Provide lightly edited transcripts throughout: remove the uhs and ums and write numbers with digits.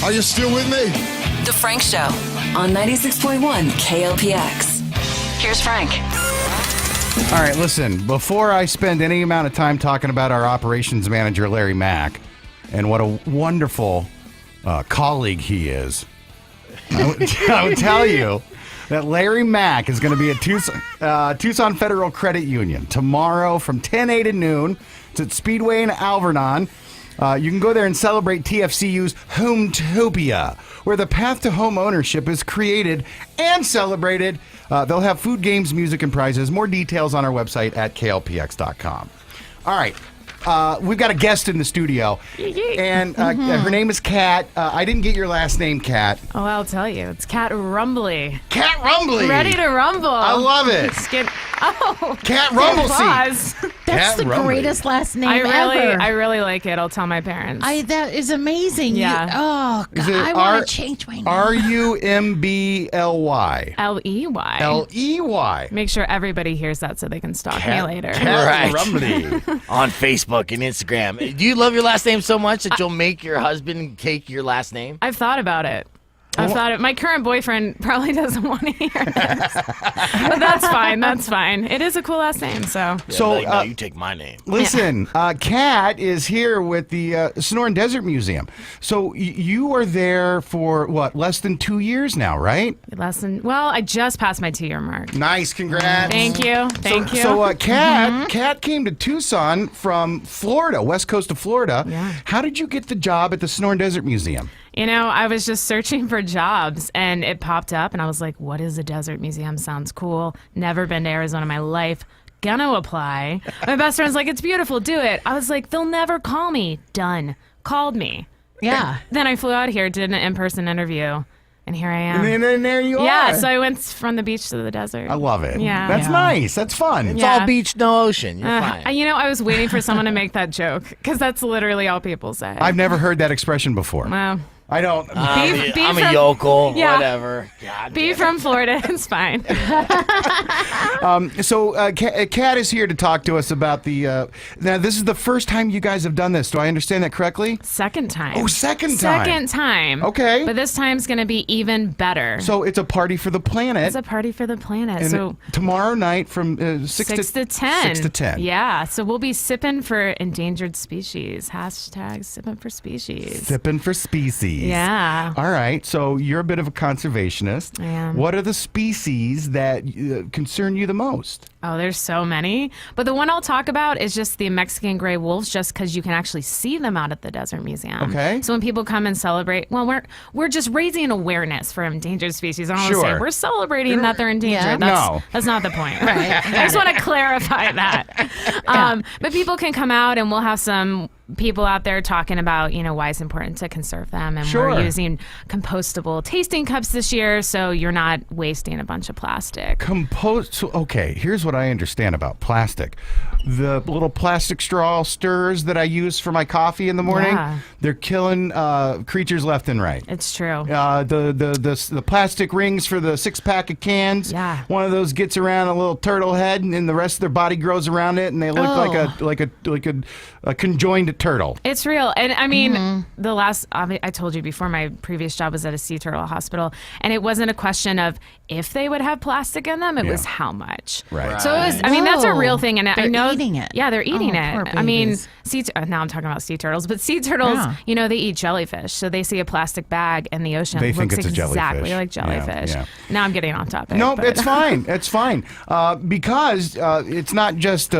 Are you still with me? The Frank Show on 96.1 KLPX. Here's Frank. All right, listen, before I spend any amount of time talking about our operations manager, Larry Mack, and what a wonderful colleague he is, I would tell you that Larry Mack is going to be at Tucson Federal Credit Union tomorrow from 10 to noon. It's at Speedway in Alvernon. You can go there and celebrate TFCU's Hometopia, where the path to home ownership is created and celebrated. They'll have food, games, music, and prizes. More details on our website at klpx.com. All right. We've got a guest in the studio, and her name is Kat. I didn't get your last name, Kat. Oh, I'll tell you. It's Kat Rumbly. Kat Rumbly. Ready to rumble. I love it. Kat Rumbly. That's the greatest last name ever. I really like it. I'll tell my parents. That is amazing. Yeah. Oh, God, I want to change my name. Rumbly. Ley. Make sure everybody hears that so they can stalk me later. Kat Rumbly. On Facebook and Instagram. Do you love your last name so much that you'll make your husband take your last name? I've thought about it. My current boyfriend probably doesn't want to hear this. But that's fine. That's fine. It is a cool last name, so. Yeah, so no, you take my name. Listen, Kat is here with the Sonoran Desert Museum. So you are there for, what, less than 2 years now, right? I just passed my 2-year mark. Nice. Congrats. Thank you. So Kat came to Tucson from Florida, west coast of Florida. Yeah. How did you get the job at the Sonoran Desert Museum? You know, I was just searching for jobs, and it popped up, and I was like, what is a desert museum? Sounds cool. Never been to Arizona in my life. Gonna apply. My best friend's like, it's beautiful. Do it. I was like, they'll never call me. Done. Called me. Yeah. Then I flew out here, did an in-person interview, and here I am. And there you are. Yeah, so I went from the beach to the desert. I love it. Yeah. That's nice. That's fun. It's all beach, no ocean. You're fine. You know, I was waiting for someone to make that joke, because that's literally all people say. I've never heard that expression before. Well, I don't. I'm a yokel. Yeah. Whatever. Be from Florida. It's fine. So Kat is here to talk to us about the. Now, this is the first time you guys have done this. Do I understand that correctly? Second time. Oh, second time. Second time. Okay. But this time's going to be even better. So it's a party for the planet. It's a party for the planet. And so tomorrow night from 6 to 10. 6 to 10. Yeah. So we'll be sipping for endangered species. Hashtag sipping for species. Sipping for species. Yeah. All right. So you're a bit of a conservationist. I am. What are the species that concern you the most? Oh, there's so many. But the one I'll talk about is just the Mexican gray wolves, just because you can actually see them out at the Desert Museum. Okay. So when people come and celebrate, well, we're just raising awareness for endangered species. I don't want to say we're celebrating that they're endangered. Yeah. That's not the point. Right. I just want to clarify that. But people can come out, and we'll have some people out there talking about, why it's important to conserve them. And we're using compostable tasting cups this year, so you're not wasting a bunch of plastic. Okay, here's what I understand about plastic. The little plastic straw stirrers that I use for my coffee in the morning, they're killing creatures left and right. It's true. The plastic rings for the 6-pack of cans. Yeah. One of those gets around a little turtle head, and then the rest of their body grows around it, and they look like a conjoined turtle. It's real. And I mean, I told you before, my previous job was at a sea turtle hospital, and it wasn't a question of if they would have plastic in them, it was how much. Right. So it was, that's a real thing. And I know eating it. Yeah, they're eating it. Poor I mean, babies. now I'm talking about sea turtles, but sea turtles, they eat jellyfish. So they see a plastic bag in the ocean. They it think looks it's a jellyfish. exactly like jellyfish. Yeah. Now I'm getting off topic. No, it's fine. It's fine. Because it's not just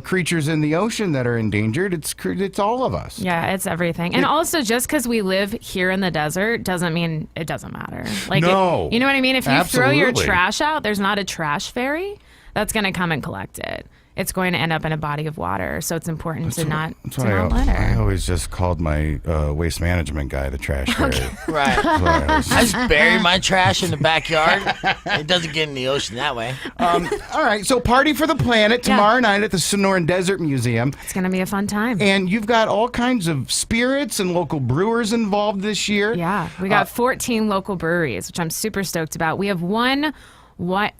creatures in the ocean that are endangered. It's all of us. Yeah, it's everything. And also, just because we live here in the desert doesn't mean it doesn't matter. Like, no. You know what I mean? If you throw your Absolutely. trash out, there's not a trash ferry that's going to come and collect it. It's going to end up in a body of water. So it's important to not litter. I always just called my waste management guy the trash fairy. Right. I just bury my trash in the backyard. It doesn't get in the ocean that way. All right. So party for the planet tomorrow night at the Sonoran Desert Museum. It's going to be a fun time. And you've got all kinds of spirits and local brewers involved this year. Yeah. We got 14 local breweries, which I'm super stoked about. We have one wine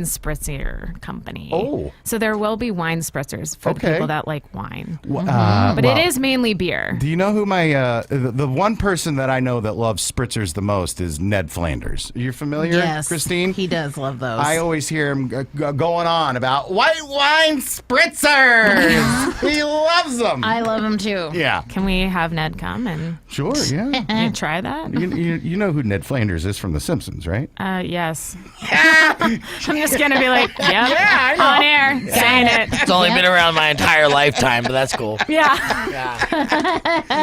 spritzer company. Oh. So there will be wine spritzers for the people that like wine. But it is mainly beer. Do you know who my the one person that I know that loves spritzers the most is Ned Flanders? Are you familiar, Yes, Christine? he does love those. I always hear him going on about white wine spritzers. He loves them. I love them too. Yeah. Can we have Ned come and Sure, yeah. you try that? You know who Ned Flanders is from The Simpsons, right? Yes. I'm just going to be like, I know. on air, saying it. It's only been around my entire lifetime, but that's cool. Yeah.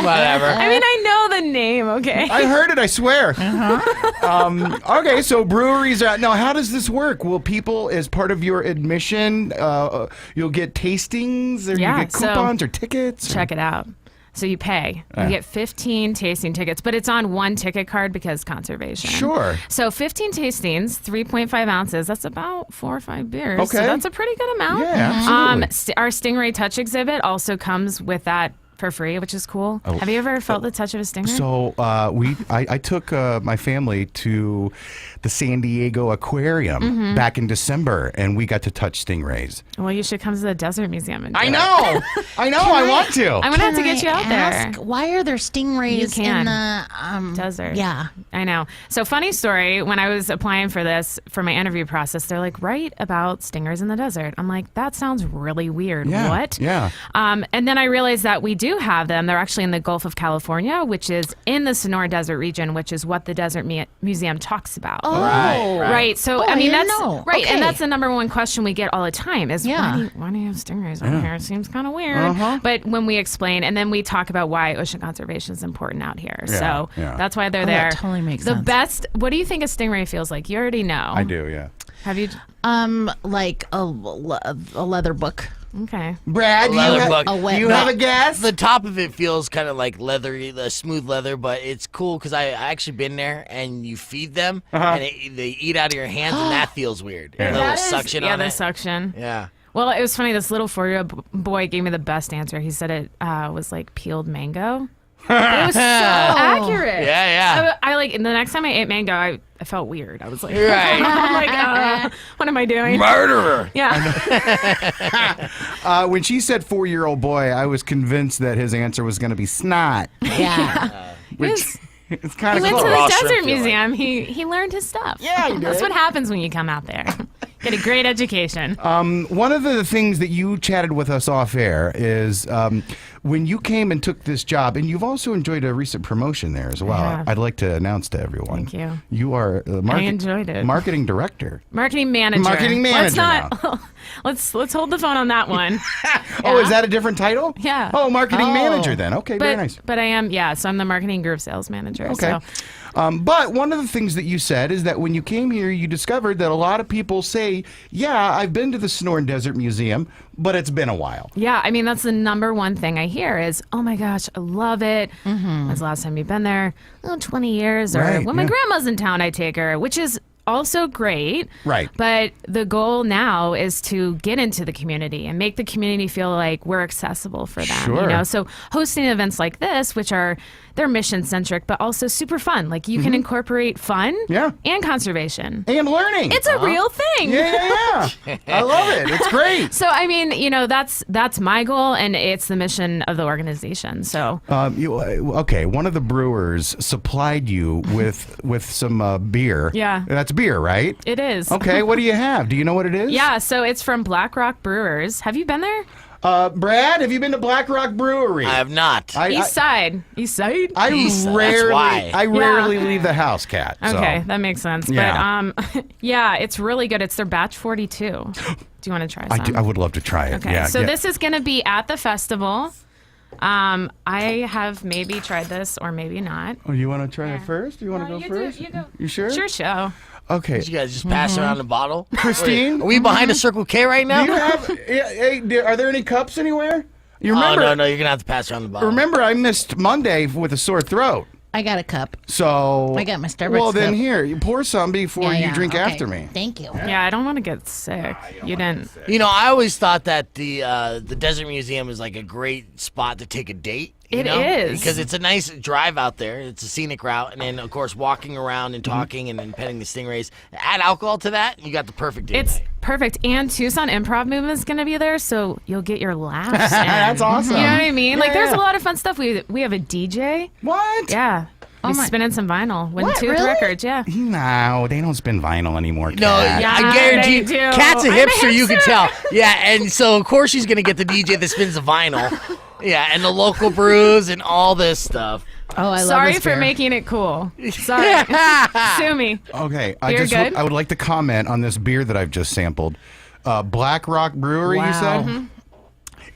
Whatever. I mean, I know the name, okay? I heard it, I swear. Okay, so breweries are... Now, how does this work? Will people, as part of your admission, you'll get tastings, or you get coupons or tickets? Check it out. So you pay. You get 15 tasting tickets, but it's on one ticket card because conservation. Sure. So 15 tastings, 3.5 ounces. That's about 4 or 5 beers. Okay. So that's a pretty good amount. Yeah, absolutely. Our Stingray Touch exhibit also comes with that for free, which is cool. Have you ever felt the touch of a stingray? So I took my family to the San Diego Aquarium back in December, and we got to touch stingrays. Well, you should come to the Desert Museum and do I know. I want to. I'm gonna have to get you out there. Why are there stingrays in the desert? Yeah, I know. So funny story, when I was applying for this, for my interview process, they're like, write about stingers in the desert. I'm like, that sounds really weird. Yeah, What? yeah. And then I realized that we do have them. They're actually in the Gulf of California, which is in the Sonora Desert region, which is what the Desert Museum talks about. Oh, Right. So, I mean, didn't that's know. right. Okay. And that's the number one question we get all the time is, Yeah. why do you have stingrays on here? It seems kind of weird. But when we explain, and then we talk about why ocean conservation is important out here. So that's why they're there. That totally makes the sense. best. What do you think a stingray feels like? You already know. I do, yeah. Have you? like a leather book. Okay. Brad, Leather book. you have a guess? The top of it feels kind of like leathery, the smooth leather, but it's cool because I actually been there, and you feed them, and they eat out of your hands, and that feels weird. A little suction on the it. suction. Yeah. Well, it was funny. This little 4-year-old boy gave me the best answer. He said it was like peeled mango. It was so accurate. Yeah. I like the next time I ate mango, I felt weird. I was like, Right. I'm like, what am I doing? Murderer. Yeah. When she said 4-year-old boy, I was convinced that his answer was going to be snot. Yeah. Which it's kind He of went to cool. the Raw Desert shrimp, feel Museum. He learned his stuff. Yeah, he That's did. what happens when you come out there. Get a great education. One of the things that you chatted with us off air is when you came and took this job, and you've also enjoyed a recent promotion there as well. Yeah. I'd like to announce to everyone. Thank you. You are the I enjoyed it. marketing director. Marketing manager. Marketing Let's manager not. Let's hold the phone on that one. Oh, is that a different title? Yeah. Oh, marketing manager then. Okay, very nice. But I am, so I'm the marketing group sales manager. Okay. So. But one of the things that you said is that when you came here, you discovered that a lot of people say, yeah, I've been to the Sonoran Desert Museum, but it's been a while. Yeah, I mean, that's the number one thing I hear is, oh my gosh, I love it. When's the last time you've been there? Oh, 20 years. Or Right, when my grandma's in town, I take her, which is also great. Right. But the goal now is to get into the community and make the community feel like we're accessible for them. Sure. You know, so hosting events like this, which are they're mission centric, but also super fun. Like you can incorporate fun and conservation. And learning. It's a real thing. Yeah. I love it. It's great. So I mean, you know, that's my goal, and it's the mission of the organization. So Okay, one of the brewers supplied you with some beer. Yeah. That's beer, right? it is. Okay, what do you have? Do you know what it is? Yeah, so it's from Black Rock Brewers. Have you been there? Brad, have you been to Black Rock Brewery? I have not. East Side. East Side? East, that's why. I rarely leave the house, Kat. so. Okay, that makes sense. Yeah. But yeah, it's really good. It's their batch 42. Do you want to try some? I would love to try it. Okay, Yeah, so yeah. this is going to be at the festival. I have maybe tried this or maybe not. Oh, you want to try it first? You want to No, go you first? Do, you go. You sure? Sure show. Okay. Did you guys just pass around the bottle? Christine? Wait, are we behind a Circle K right now? Do you have? Hey, are there any cups anywhere? You Oh, remember? no, you're going to have to pass around the bottle. Remember, I missed Monday with a sore throat. I got a cup. So I got my Starbucks Well, then cup. here, you pour some before you drink okay. after me. Thank you. Yeah, I don't want to get sick. You didn't. You know, I always thought that the Desert Museum is like a great spot to take a date. You It know? is. Because it's a nice drive out there. It's a scenic route. And then, of course, walking around and talking and then petting the stingrays. Add alcohol to that, you got the perfect day. It's perfect. And Tucson Improv Movement is going to be there, so you'll get your laughs in. That's awesome. You know what I mean? Yeah, Like, there's yeah. a lot of fun stuff. We have a DJ. What? Yeah. He's my- spinning some vinyl. Winning What, 2 really? records, yeah. No, they don't spin vinyl anymore. No, Kat. Yeah, I guarantee they you, do. Kat's a I'm a hipster, you can hipster. tell. Yeah, and so, of course, she's going to get the DJ that spins the vinyl. Yeah, and the local brews and all this stuff. Oh, I love Sorry this for beer. making it cool. Sorry. Sue me. Okay, Beer good? I would like to comment on this beer that I've just sampled. Black Rock Brewery, you said? Wow.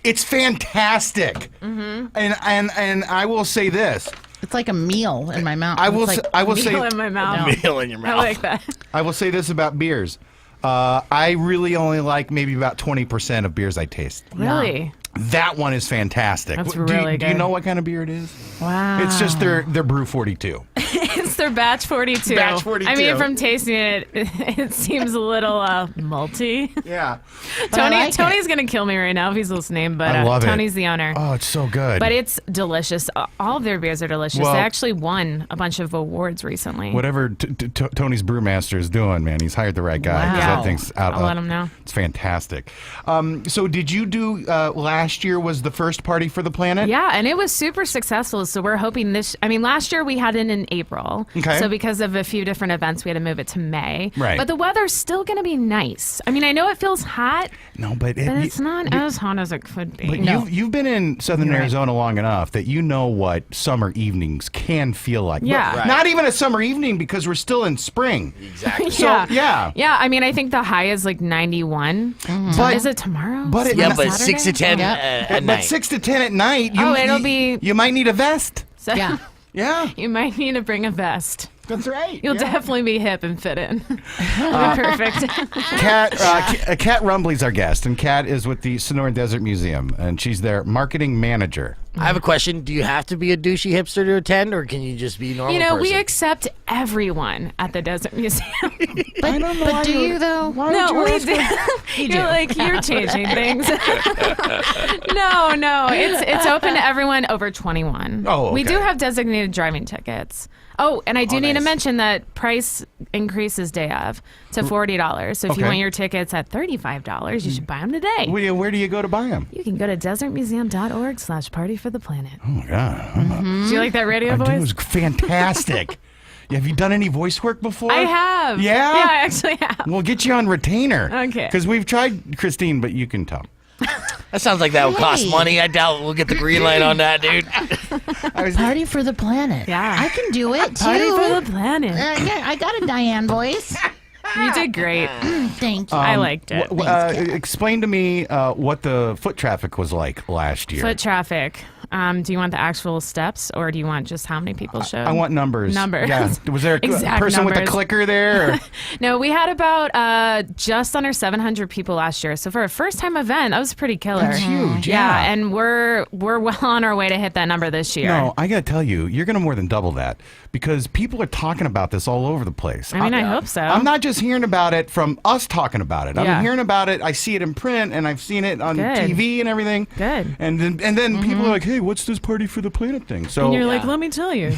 It's fantastic. And I will say this. It's like a meal in my mouth. I will It's say, like, I will say Meal in my mouth. Meal in your I mouth. like that. I will say this about beers. I really only like maybe about 20% of beers I taste. Really? That one is fantastic. That's Do you- really Do you good. know what kind of beer it is? Wow. It's just their Brew 42. It's their batch 42. Batch 42. I mean, from tasting it, it seems a little malty. Yeah. Tony's gonna kill me right now if he's listening, but I love it. Tony's the owner. Oh, it's so good. But it's delicious. All of their beers are delicious. Well- They actually won a bunch of awards recently. Whatever Tony's brewmaster is doing, man, he's hired the right guy. 'cause Wow. That thing's out. I'll let him know. It's fantastic. So did you do last year was the first party for the planet? Yeah, and it was super successful. So we're hoping last year we had it in April. Okay. So because of a few different events, we had to move it to May. Right. But the weather's still going to be nice. I mean, I know it feels hot, No, but it's not as hot as it could be. But you've been in Southern Arizona long enough that you know what summer evenings can feel like. Yeah. But Right. Not even a summer evening because we're still in spring. Exactly. So, yeah. Yeah, I mean, I think the high is like 91. But- Is it tomorrow? but it- Yeah, Not but Saturday? 6 to 10 at But night. 6 to 10 at night, it'll be- you might need a vest. So Yeah. Yeah, you might need to bring a vest. that's right. You'll yeah. definitely be hip and fit in. It'll be perfect. Kat Rumbley's our guest, and Kat is with the Sonoran Desert Museum, and she's their marketing manager. I have a question. Do you have to be a douchey hipster to attend, or can you just be a normal You know, person? we accept everyone at the Desert Museum. I don't know But do you though? No, we do. You're like, you're changing things. No, it's open to everyone over 21. Oh, We do okay. have designated driving tickets. Oh, and I do need to nice. mention that price increases day of to $40. So if you Okay. want your tickets at $35, you should buy them today. Where do you go to buy them? You can go to desertmuseum.org/partyfortheplanet. Oh my God. Do you like that radio I do. It voice? was fantastic. Have you done any voice work before? I have. Yeah? Yeah, I actually have. We'll get you on retainer. Okay. Because we've tried Christine, but you can tell. That sounds like that would cost Hey. money. I doubt we'll get the green light on that, dude. Party for the planet. Yeah. I can do it too. Party for the planet. Yeah, I got a Diane voice. You did great. Thank you. I liked it. Explain to me what the foot traffic was like last year. Foot traffic. Do you want the actual steps, or do you want just how many people showed? I want numbers. Numbers. Yeah. Was there a Exact person with a numbers. clicker there? Or? No, we had about just under 700 people last year. So for a first-time event, that was pretty killer. That's huge. Yeah, Yeah. and we're well on our way to hit that number this year. No, I got to tell you, you're going to more than double that because people are talking about this all over the place. I mean, I hope so. I'm not just hearing about it from us talking about it. I'm Yeah. hearing about it. I see it in print, and I've seen it on Good. TV and everything. Good. And then people are like, "Hey, what's this party for the planet thing?" So And you're like, let me tell you.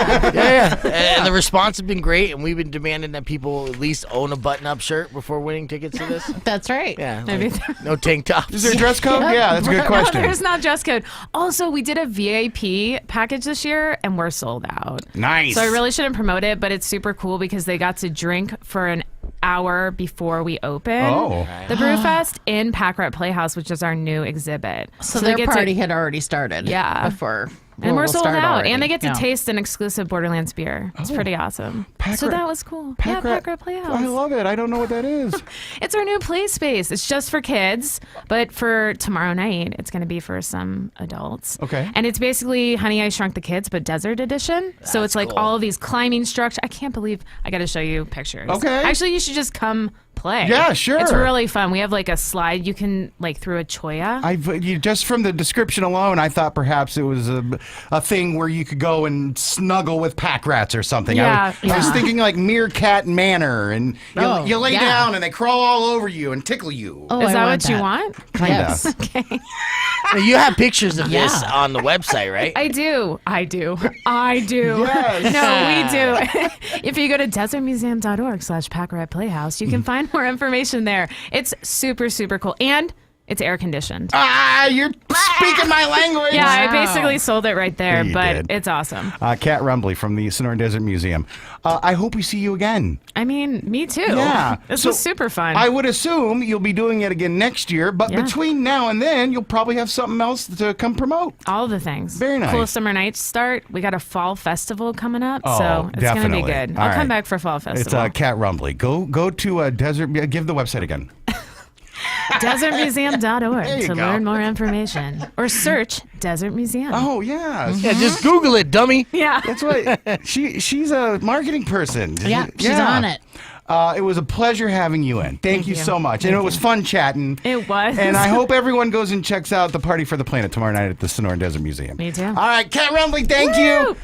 And the response has been great, and we've been demanding that people at least own a button-up shirt before winning tickets to this. That's right. Yeah, Maybe like, no tank tops. is there a dress code? Yeah, that's a good No, question. there's not dress code. Also, we did a VIP package this year, and we're sold out. Nice. So I really shouldn't promote it, but it's super cool because they got to drink for an hour before we open the Brewfest in Pack Rat Playhouse, which is our new exhibit. So they their get to- party had already started. Yeah. Before. and we're we'll sold start out, already. and they get to Yeah. taste an exclusive Borderlands beer. It's pretty awesome. Pack So Rat- that was cool. Pack yeah, Rat- Pack Rat Playhouse. I love it. I don't know what that is. It's our new play space. It's just for kids, but for tomorrow night, it's going to be for some adults. Okay. And it's basically Honey, I Shrunk the Kids, but desert edition. So it's like cool. all of these climbing structures. I can't believe I got to show you pictures. Okay. Actually, you should just come play. Yeah, sure. It's really fun. We have like a slide you can like through a cholla. Just from the description alone, I thought perhaps it was a thing where you could go and snuggle with pack rats or something. I was thinking like Meerkat Manor, and you lay down and they crawl all over you and tickle you. Oh, Is that what you want? Kinda. Yes. Okay. You have pictures of this on the website, right? I do. Yes. No, we do. If you go to desertmuseum.org/packrat playhouse, you can find more information there. It's super, super cool. And it's air conditioned. You're speaking my language. Yeah, I basically sold it right there, You but did. it's awesome. Kat Rumbley from the Sonoran Desert Museum. I hope we see you again. I mean, me too. Yeah. This So was super fun. I would assume you'll be doing it again next year, but between now and then, you'll probably have something else to come promote. All the things. Very nice. Cool Summer Nights start. We got a fall festival coming up, Oh, so it's going to be definitely. good. All I'll come right. back for fall festival. It's Kat Rumbley. Go to Desert. Give the website again. desertmuseum.org you to go. learn more information. Or search Desert Museum. Oh yeah. Yeah, just Google it, dummy. Yeah. That's right. She's a marketing person. Yeah, she's on it. It was a pleasure having you in. Thank you so much. And it was fun chatting. It was. And I hope everyone goes and checks out the Party for the Planet tomorrow night at the Sonoran Desert Museum. Me too. All right, Kat Rumbley, thank you.